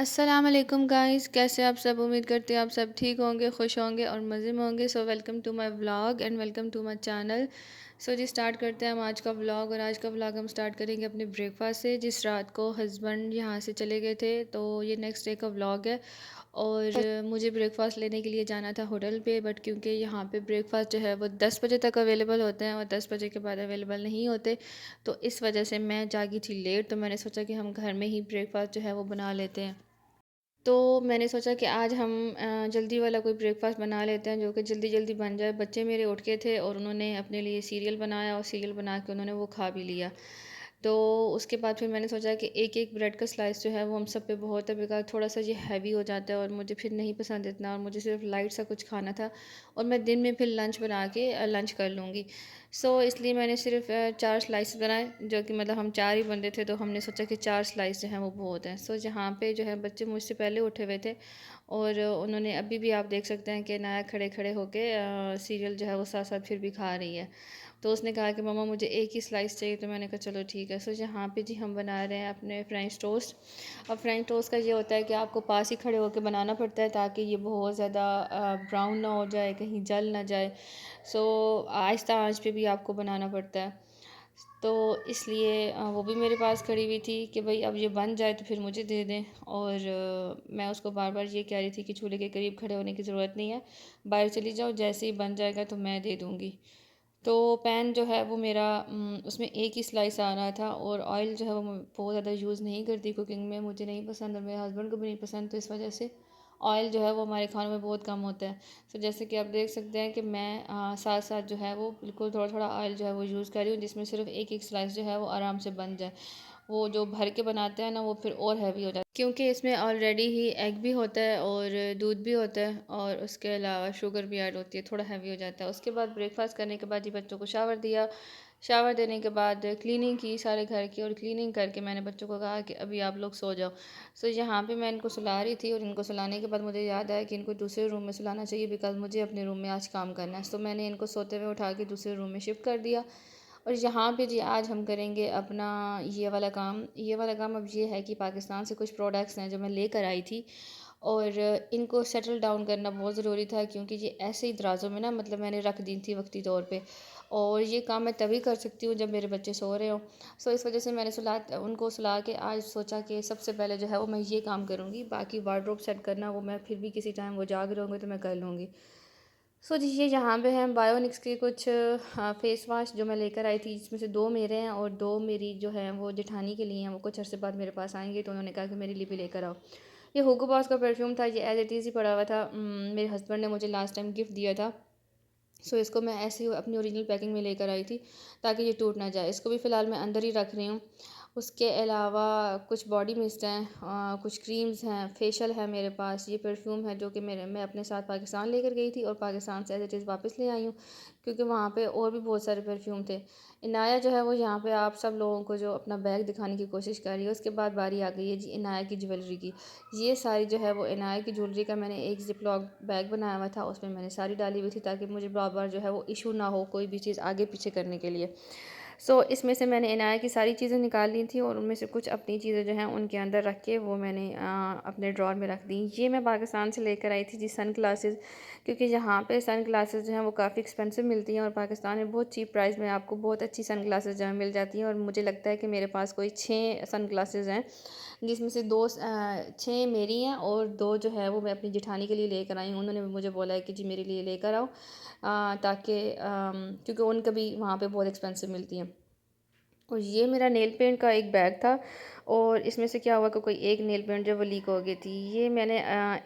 अस्सलाम वालेकुम गाइस, कैसे आप सब। उम्मीद करते हैं आप सब ठीक होंगे, खुश होंगे और मज़े में होंगे। So welcome to my vlog and welcome to my channel. So जी स्टार्ट करते हैं हम आज का व्लॉग। और आज का व्लॉग हम स्टार्ट करेंगे अपने ब्रेकफास्ट से। जिस रात को हस्बैंड यहाँ से चले गए थे, तो ये नेक्स्ट डे का व्लॉग है। और मुझे ब्रेकफास्ट लेने के लिए जाना था होटल पे, बट क्योंकि यहाँ पे ब्रेकफास्ट जो है वो 10 बजे तक अवेलेबल होते हैं और 10 बजे के बाद अवेलेबल नहीं होते, तो इस वजह से मैं जागी थी लेट। तो मैंने सोचा कि हम घर में ही ब्रेकफास्ट जो है वो बना लेते हैं। तो मैंने सोचा कि आज हम जल्दी वाला कोई ब्रेकफास्ट बना लेते हैं जो कि जल्दी जल्दी बन जाए। बच्चे मेरे उठ के थे और उन्होंने अपने लिए सीरियल बनाया और सीरियल बना के उन्होंने वो खा भी लिया। तो उसके बाद फिर मैंने सोचा कि एक एक ब्रेड का स्लाइस जो है वो हम सब पे बहुत है, बिकॉज थोड़ा सा ये हैवी हो जाता है और मुझे फिर नहीं पसंद इतना, और मुझे सिर्फ लाइट सा कुछ खाना था। और मैं दिन में फिर लंच बना के लंच कर लूँगी। इसलिए मैंने सिर्फ 4 स्लाइस बनाए, जो कि मतलब हम 4 ही बंदे थे, तो हमने सोचा कि 4 स्लाइस जो हैं वो बहुत हैं। जहाँ पे जो है बच्चे मुझसे पहले उठे हुए थे और उन्होंने अभी भी आप देख सकते हैं कि नया खड़े खड़े होके सीरियल जो है वो साथ साथ फिर भी खा रही है। तो उसने कहा कि मम्मा मुझे एक ही स्लाइस चाहिए, तो मैंने कहा चलो ठीक है। यहाँ पे जी हम बना रहे हैं अपने फ्रेंच टोस्ट। अब फ्रेंच टोस्ट का ये होता है कि आपको पास ही खड़े होकर बनाना पड़ता है, ताकि ये बहुत ज़्यादा ब्राउन ना हो जाए, कहीं जल ना जाए। आहिस्ता आंच पे भी आपको बनाना पड़ता है। तो इसलिए वो भी मेरे पास खड़ी हुई थी कि भाई अब ये बन जाए तो फिर मुझे दे दें। और मैं उसको बार बार ये कह रही थी कि चूल्हे के करीब खड़े होने की ज़रूरत नहीं है, बाहर चली जाओ, जैसे ही बन जाएगा तो मैं दे दूँगी। तो पैन जो है वो मेरा उसमें एक ही स्लाइस आ रहा था। और ऑयल जो है वो मैं बहुत ज़्यादा यूज़ नहीं करती कुकिंग में, मुझे नहीं पसंद और मेरे हस्बैंड को भी नहीं पसंद, तो इस वजह से ऑयल जो है वो हमारे खानों में बहुत कम होता है। जैसे कि आप देख सकते हैं कि मैं साथ साथ जो है वो बिल्कुल थोड़ा थोड़ा ऑयल जो है वो यूज़ कर रही हूँ, जिसमें सिर्फ एक एक स्लाइस जो है वो आराम से बन जाए। वो जो भर के बनाते हैं ना, वो फिर और हैवी हो जाता है, क्योंकि इसमें ऑलरेडी ही एग भी होता है और दूध भी होता है और उसके अलावा शुगर भी ऐड होती है, थोड़ा हैवी हो जाता है। उसके बाद ब्रेकफास्ट करने के बाद ही बच्चों को शावर दिया। शावर देने के बाद क्लीनिंग की सारे घर की, और क्लीनिंग करके मैंने बच्चों को कहा कि अभी आप लोग सो जाओ। यहाँ पे मैं इनको सुला रही थी, और इनको सुलाने के बाद मुझे याद आया कि इनको दूसरे रूम में सुलाना चाहिए, बिकॉज मुझे अपने रूम में आज काम करना है। मैंने इनको सोते हुए उठा के दूसरे रूम में शिफ्ट कर दिया। और यहाँ पे जी आज हम करेंगे अपना ये वाला काम अब ये है कि पाकिस्तान से कुछ प्रोडक्ट्स हैं जो मैं लेकर आई थी, और इनको सेटल डाउन करना बहुत ज़रूरी था, क्योंकि ये ऐसे ही दराज़ों में ना, मतलब मैंने रख दी थी वक्ती तौर पे। और ये काम मैं तभी कर सकती हूँ जब मेरे बच्चे सो रहे हों। इस वजह से मैंने उनको सुला के आज सोचा कि सबसे पहले जो है वो मैं ये काम करूँगी, बाकी वार्डरोब सेट करना वो मैं फिर भी किसी टाइम वो जाग रहे होंगे तो मैं कर लूँगी। जी ये यहाँ पे हैं बायोनिक्स के कुछ फेस वाश जो मैं लेकर आई थी, जिसमें से 2 मेरे हैं और 2 मेरी जो हैं वो जेठानी के लिए हैं। वो कुछ अर्से बाद मेरे पास आएंगे, तो उन्होंने कहा कि मेरे लिए भी लेकर आओ। ये हुगो बॉस का परफ्यूम था, ये एज इट इज़ ही पड़ा हुआ था। मेरे हस्बैंड ने मुझे लास्ट टाइम गिफ्ट दिया था। इसको मैं ऐसे ही अपनी ओरिजिनल पैकिंग में लेकर आई थी, ताकि ये टूट ना जाए। इसको भी फ़िलहाल मैं अंदर ही रख रही हूँ। उसके अलावा कुछ बॉडी मिस्ट हैं, कुछ क्रीम्स हैं, फेशियल है मेरे पास। ये परफ्यूम है जो कि मैं अपने साथ पाकिस्तान लेकर गई थी, और पाकिस्तान से एज इट इज़ वापस ले आई हूँ, क्योंकि वहाँ पे और भी बहुत सारे परफ्यूम थे। इनाया जो है वो यहाँ पे आप सब लोगों को जो अपना बैग दिखाने की कोशिश कर रही है। उसके बाद बारी आ गई है जी इनाया की ज्वेलरी की। ये सारी जो है वो इनाया की ज्वेलरी का मैंने एक ज़िप-लॉक बैग बनाया हुआ था, उसमें मैंने सारी डाली हुई थी, ताकि मुझे बार-बार जो है वो इशू ना हो कोई भी चीज़ आगे पीछे करने के लिए। इसमें से मैंने इनाया की सारी चीज़ें निकाल ली थी, और उनमें से कुछ अपनी चीज़ें जो हैं उनके अंदर रख के वो मैंने अपने ड्रॉर में रख दी। ये मैं पाकिस्तान से लेकर आई थी जी सन ग्लासेस, क्योंकि यहाँ पे सन ग्लासेस जो हैं वो काफ़ी एक्सपेंसिव मिलती हैं, और पाकिस्तान में बहुत चीप प्राइस में आपको बहुत अच्छी सन ग्लासेस जो है मिल जाती हैं। और मुझे लगता है कि मेरे पास कोई 6 सन ग्लासेस हैं, जिसमें से 6 मेरी हैं और 2 जो है वो मैं अपनी जेठानी के लिए लेकर आई हूँ। उन्होंने भी मुझे बोला है कि जी मेरे लिए लेकर आओ, ताकि क्योंकि उनका भी वहाँ पे बहुत एक्सपेंसिव मिलती हैं। और ये मेरा नेल पेंट का एक बैग था, और इसमें से क्या हुआ कि कोई एक नेल पेंट जो वो लीक हो गई थी। ये मैंने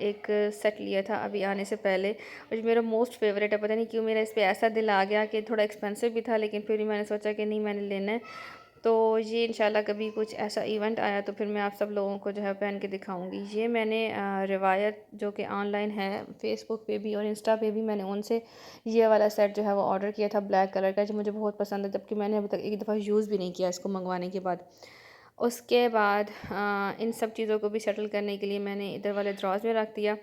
एक सेट लिया था अभी आने से पहले, और ये मेरा मोस्ट फेवरेट है। पता नहीं क्यों मेरा इस पे ऐसा दिल आ गया कि थोड़ा एक्सपेंसिव भी था, लेकिन फिर भी मैंने सोचा कि नहीं, मैंने लेना है। तो ये इंशाल्लाह कभी कुछ ऐसा इवेंट आया तो फिर मैं आप सब लोगों को जो है पहन के दिखाऊंगी। ये मैंने रिवायत जो कि ऑनलाइन है, फेसबुक पे भी और इंस्टा पे भी, मैंने उनसे ये वाला सेट जो है वो ऑर्डर किया था ब्लैक कलर का, जो मुझे बहुत पसंद है, जबकि मैंने अभी तक एक दफ़ा यूज़ भी नहीं किया इसको मंगवाने के बाद। उसके बाद इन सब चीज़ों को भी सेटल करने के लिए मैंने इधर वाले ड्रॉज में रख दिया,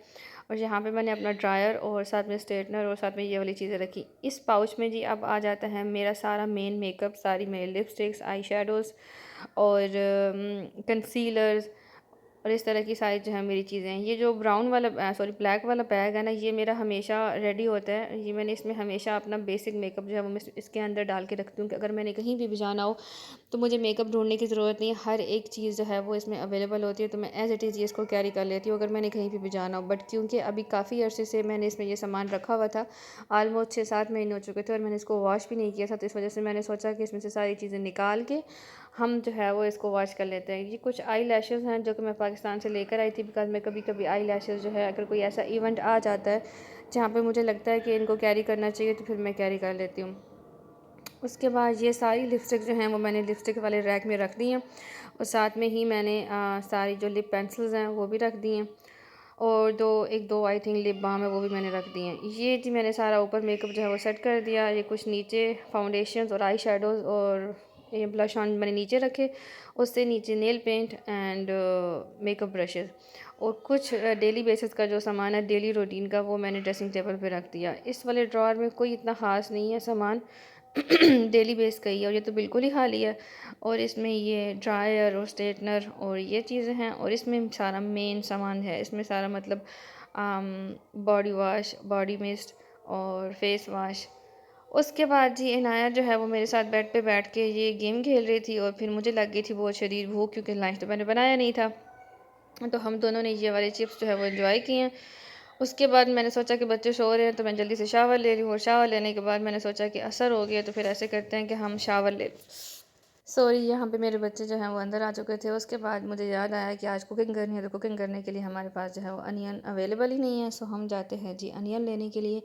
और यहाँ पे मैंने अपना ड्रायर और साथ में स्ट्रेटनर और साथ में ये वाली चीज़ें रखी। इस पाउच में जी अब आ जाता है मेरा सारा मेन मेकअप, सारी मेरी लिपस्टिक्स, आई शेडोज़ और कंसीलर्स, और इस तरह की सारी जो है मेरी चीज़ें हैं। ये जो ब्राउन वाला सॉरी ब्लैक वाला बैग है ना, ये मेरा हमेशा रेडी होता है। ये मैंने इसमें हमेशा अपना बेसिक मेकअप जो है वो मैं इसके अंदर डाल के रखती हूँ कि अगर मैंने कहीं भी जाना हो तो मुझे मेकअप ढूंढने की ज़रूरत नहीं है। हर एक चीज़ जो है वो इसमें अवेलेबल होती है, तो मैं एज़ इट इज़ ये इसको कैरी कर लेती हूँ अगर मैंने कहीं भी जाना हो। बट क्योंकि अभी काफ़ी अरसे से मैंने इसमें ये सामान रखा हुआ था, ऑलमोस्ट 6-7 महीने हो चुके थे और मैंने इसको वॉश भी नहीं किया था, तो इस वजह से मैंने सोचा कि इसमें से सारी चीज़ें निकाल के हम जो है वो इसको वॉश कर लेते हैं। ये कुछ आई लैशेज़ हैं जो कि मैं पाकिस्तान से लेकर आई थी, बिकॉज मैं कभी कभी आई लैशेज़ जो है अगर कोई ऐसा इवेंट आ जाता है जहाँ पे मुझे लगता है कि इनको कैरी करना चाहिए, तो फिर मैं कैरी कर लेती हूँ। उसके बाद ये सारी लिपस्टिक जो हैं वो मैंने लिपस्टिक वाले रैक में रख दी हैं, और साथ में ही मैंने सारी जो लिप पेंसिल्स हैं वो भी रख दी हैं, और एक दो आई थिंक लिप बाम है वो भी मैंने रख दी हैं। ये जी मैंने सारा ऊपर मेकअप जो है वो सेट कर दिया। ये कुछ नीचे फाउंडेशंस और आई शेडोज़ और ये ब्लश ऑन मैंने नीचे रखे, उससे नीचे nail paint and makeup brushes, और कुछ डेली बेसिस का जो सामान है डेली रूटीन का वो मैंने ड्रेसिंग टेबल पे रख दिया। इस वाले ड्रॉअर में कोई इतना ख़ास नहीं है सामान, डेली बेस का ही है, और ये तो बिल्कुल ही खाली है। और इसमें ये ड्रायर और स्ट्रेटनर और ये चीज़ें हैं, और इसमें सारा मेन सामान है। इसमें सारा मतलब बॉडी वॉश, बॉडी मिस्ट और फेस वॉश। उसके बाद जी इनाया जो है वो मेरे साथ बेड पे बैठ के ये गेम खेल रही थी, और फिर मुझे लग गई थी बहुत शदीद भूख, क्योंकि लंच तो मैंने बनाया नहीं था। तो हम दोनों ने ये वाले चिप्स जो है वो एंजॉय किए हैं। उसके बाद मैंने सोचा कि बच्चे सो रहे हैं तो मैं जल्दी से शावर ले रही हूँ, और शावर लेने के बाद मैंने सोचा कि असर हो गया, तो फिर ऐसे करते हैं कि हम शावर ले। सॉरी, यहाँ पे मेरे बच्चे जो हैं वो अंदर आ चुके थे। उसके बाद मुझे याद आया कि आज कुकिंग करनी है, तो कुकिंग करने के लिए हमारे पास जो है वो अनियन अवेलेबल ही नहीं है। सो हम जाते हैं जी अनियन लेने के लिए।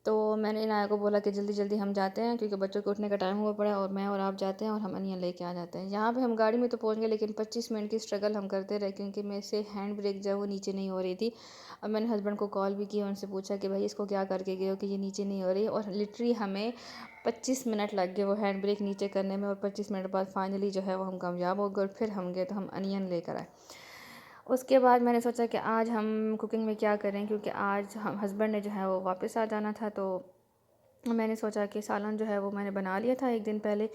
तो मैंने इनाया को बोला कि जल्दी जल्दी हम जाते हैं, क्योंकि बच्चों के उठने का टाइम हुआ पड़ा है, और मैं और आप जाते हैं और हम अनियन लेके आ जाते हैं। यहाँ पे हम गाड़ी में तो पहुँच गए, लेकिन 25 मिनट की स्ट्रगल हम करते रहे, क्योंकि मेरे से हैंड ब्रेक जो है वो नीचे नहीं हो रही थी। अब मैंने हस्बैंड को कॉल भी की, उनसे पूछा कि भाई इसको क्या करके गए हो कि ये नीचे नहीं हो रही, और लिटरली हमें 25 मिनट लग गए वो हैंड ब्रेक नीचे करने में, और 25 मिनट बाद फाइनली जो है वो हम कामयाब हो गए, और फिर हम गए तो हम अनियन लेकर आए। उसके बाद मैंने सोचा कि आज हम कुकिंग में क्या करें, क्योंकि आज हम हस्बैंड ने जो है वो वापस आ जाना था। तो मैंने सोचा कि सालन जो है वो मैंने बना लिया था एक दिन पहले,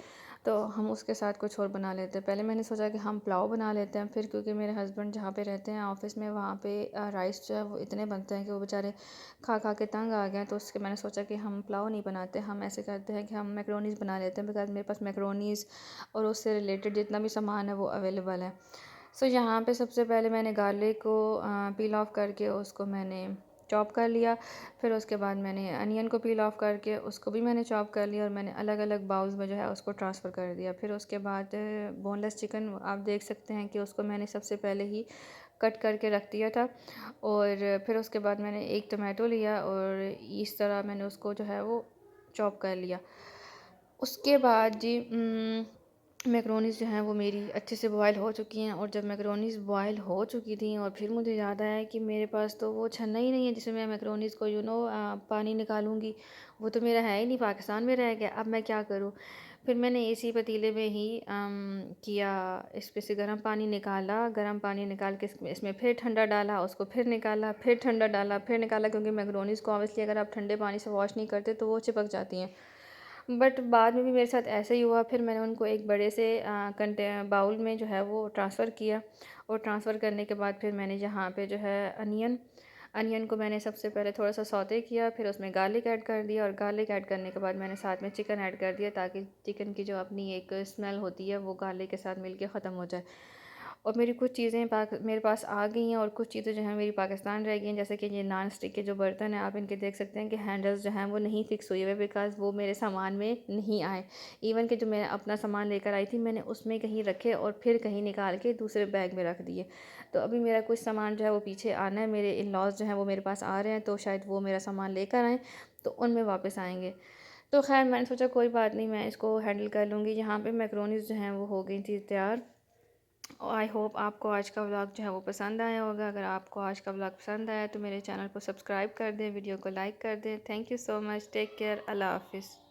तो हम उसके साथ कुछ और बना लेते हैं। पहले मैंने सोचा कि हम पुलाव बना लेते हैं, फिर क्योंकि मेरे हस्बैंड जहाँ पे रहते हैं ऑफ़िस में, वहाँ पे राइस जो है वो इतने बनते हैं कि वो बेचारे खा खा के तंग आ गए हैं। तो उसके मैंने सोचा कि हम पुलाव नहीं बनाते, हम ऐसे करते हैं कि हम मैक्रोनीज़ बना लेते हैं, बिकॉज़ मेरे पास मैक्रोनीज़ और उससे रिलेटेड जितना भी सामान है वो अवेलेबल है। सो यहाँ पे सबसे पहले मैंने गार्लिक को पील ऑफ करके उसको मैंने चॉप कर लिया। फिर उसके बाद मैंने अनियन को पील ऑफ करके उसको भी मैंने चॉप कर लिया, और मैंने अलग अलग बाउल्स में जो है उसको ट्रांसफ़र कर दिया। फिर उसके बाद बोनलेस चिकन आप देख सकते हैं कि उसको मैंने सबसे पहले ही कट करके रख दिया था, और फिर उसके बाद मैंने एक टमाटो लिया और इस तरह मैंने उसको जो है वो चॉप कर लिया। उसके बाद जी मैक्रोनीज़ जो हैं वो मेरी अच्छे से बॉयल हो चुकी हैं, और जब मैक्रोनीज़ बॉयल हो चुकी थी, और फिर मुझे याद आया कि मेरे पास तो वो छन्ना ही नहीं है जिसमें मैं मैक्रोनीज़ को पानी निकालूंगी। वो तो मेरा है ही नहीं, पाकिस्तान में रह गया। अब मैं क्या करूँ? फिर मैंने इसी पतीले में ही किया, इस पे से गर्म पानी निकाला, गर्म पानी निकाल के इसमें फिर ठंडा डाला, उसको फिर निकाला, फिर ठंडा डाला, फिर निकाला, क्योंकि मैक्रोनीज़ को ऑब्वियसली अगर आप ठंडे पानी से वॉश नहीं करते तो वो चिपक जाती हैं। बट बाद में भी मेरे साथ ऐसे ही हुआ। फिर मैंने उनको एक बड़े से कंटे बाउल में जो है वो ट्रांसफ़र किया, और ट्रांसफ़र करने के बाद फिर मैंने यहाँ पे जो है अनियन को मैंने सबसे पहले थोड़ा सा सौते किया, फिर उसमें गार्लिक ऐड कर दिया, और गार्लिक ऐड करने के बाद मैंने साथ में चिकन ऐड कर दिया, ताकि चिकन की जो अपनी एक स्मेल होती है वो गार्लिक के साथ मिलके ख़त्म हो जाए। और मेरी कुछ चीज़ें मेरे पास आ गई हैं, और कुछ चीज़ें जो हैं मेरी पाकिस्तान रह गई हैं, जैसे कि ये नॉन स्टिक के जो बर्तन हैं, आप इनके देख सकते हैं कि हैंडल्स जो हैं वो नहीं फिक्स हुए हुए, बिकॉज़ वो मेरे सामान में नहीं आए। इवन कि जो मैं अपना सामान लेकर आई थी मैंने उसमें कहीं रखे, और फिर कहीं निकाल के दूसरे बैग में रख दिए। तो अभी मेरा कुछ सामान जो है वो पीछे आना है, मेरे इन लॉज जो हैं वो मेरे पास आ रहे हैं, तो शायद वो मेरा सामान लेकर आएँ तो उनमें वापस आएँगे। तो खैर मैंने सोचा कोई बात नहीं, मैं इसको हैंडल कर लूँगी। यहाँ पे मैक्रोनीज़ जो हैं वो हो गई थी तैयार। आई होप आपको आज का व्लॉग जो है वो पसंद आया होगा। अगर आपको आज का व्लॉग पसंद आया तो मेरे चैनल को सब्सक्राइब कर दें, वीडियो को लाइक कर दें। Thank you so much, take care, अल्लाह हाफिज़।